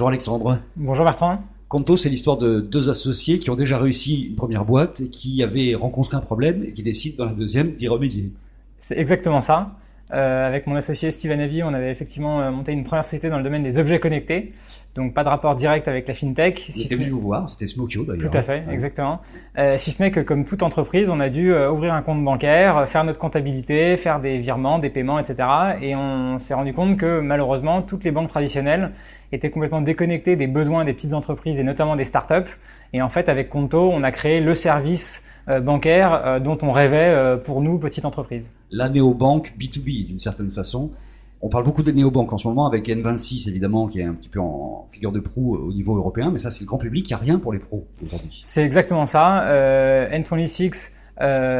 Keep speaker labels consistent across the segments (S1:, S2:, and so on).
S1: Bonjour Alexandre.
S2: Bonjour Bertrand.
S1: Conto, c'est l'histoire de deux associés qui ont déjà réussi une première boîte et qui avaient rencontré un problème et qui décident dans la deuxième d'y remédier.
S2: C'est exactement ça. Avec mon associé Steve Hanavi, on avait effectivement monté une première société dans le domaine des objets connectés. Donc pas de rapport direct avec la fintech.
S1: Il était venu vous voir, c'était Smokyo d'ailleurs.
S2: Tout à fait, exactement. Si ce n'est que comme toute entreprise, on a dû ouvrir un compte bancaire, faire notre comptabilité, faire des virements, des paiements, etc. Et on s'est rendu compte que malheureusement, toutes les banques traditionnelles étaient complètement déconnectées des besoins des petites entreprises et notamment des startups. Et en fait, avec Conto, on a créé le service bancaire dont on rêvait pour nous, petites entreprises.
S1: La néobanque B2B, d'une certaine façon. On parle beaucoup des néobanques en ce moment, avec N26 évidemment, qui est un petit peu en figure de proue au niveau européen, mais ça c'est le grand public, il n'y a rien pour les pros aujourd'hui.
S2: C'est exactement ça. N26,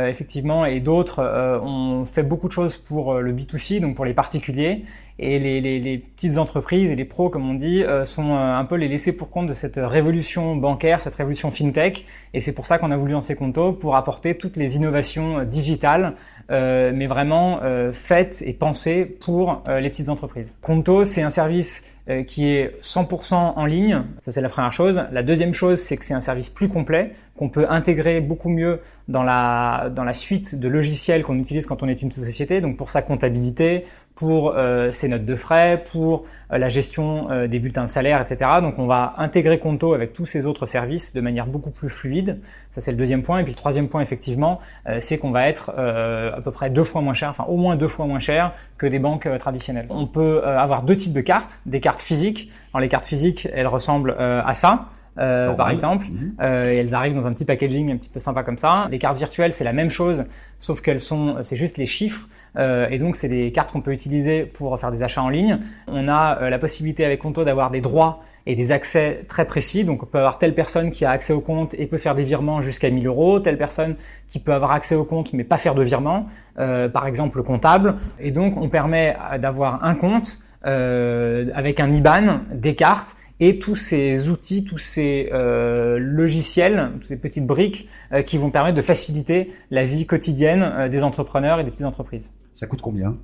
S2: effectivement, et d'autres ont fait beaucoup de choses pour le B2C, donc pour les particuliers. Et les petites entreprises et les pros, comme on dit, sont un peu les laissés pour compte de cette révolution bancaire, cette révolution fintech. Et c'est pour ça qu'on a voulu lancer Conto, pour apporter toutes les innovations digitales, mais vraiment faites et pensées pour les petites entreprises. Conto, c'est un service qui est 100% en ligne. Ça, c'est la première chose. La deuxième chose, c'est que c'est un service plus complet, qu'on peut intégrer beaucoup mieux dans la suite de logiciels qu'on utilise quand on est une société. Donc pour sa comptabilité, pour ses notes de frais, pour la gestion des bulletins de salaire, etc. Donc on va intégrer Conto avec tous ces autres services de manière beaucoup plus fluide. Ça c'est le deuxième point. Et puis le troisième point, effectivement, c'est qu'on va être à peu près 2 fois moins cher, enfin au moins 2 fois moins cher que des banques traditionnelles. On peut avoir 2 types de cartes, des cartes physiques. Alors les cartes physiques, elles ressemblent à ça. Par exemple, et elles arrivent dans un petit packaging un petit peu sympa comme ça. Les cartes virtuelles, c'est la même chose, sauf c'est juste les chiffres, et donc c'est des cartes qu'on peut utiliser pour faire des achats en ligne. On a la possibilité avec Conto d'avoir des droits et des accès très précis, donc on peut avoir telle personne qui a accès au compte et peut faire des virements jusqu'à 1 000 €, telle personne qui peut avoir accès au compte mais pas faire de virement, par exemple le comptable, et donc on permet d'avoir un compte avec un IBAN, des cartes, et tous ces outils, tous ces logiciels, toutes ces petites briques qui vont permettre de faciliter la vie quotidienne des entrepreneurs et des petites entreprises.
S1: Ça coûte combien ?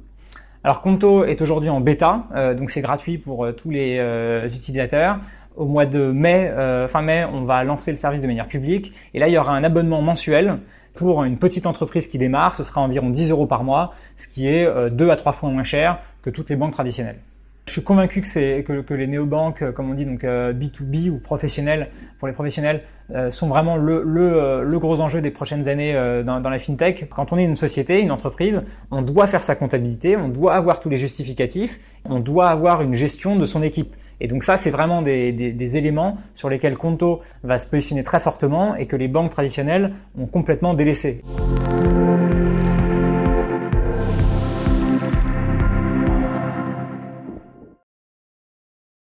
S2: Alors Conto est aujourd'hui en bêta, donc c'est gratuit pour tous les utilisateurs. Au mois de mai, fin mai, on va lancer le service de manière publique, et là il y aura un abonnement mensuel. Pour une petite entreprise qui démarre, ce sera environ 10 € par mois, ce qui est 2 à 3 fois moins cher que toutes les banques traditionnelles. Je suis convaincu que les néobanques, comme on dit, donc B2B ou professionnels, pour les professionnels, sont vraiment le gros enjeu des prochaines années dans la fintech. Quand on est une société, une entreprise, on doit faire sa comptabilité, on doit avoir tous les justificatifs, on doit avoir une gestion de son équipe. Et donc ça, c'est vraiment des éléments sur lesquels Conto va se positionner très fortement et que les banques traditionnelles ont complètement délaissé.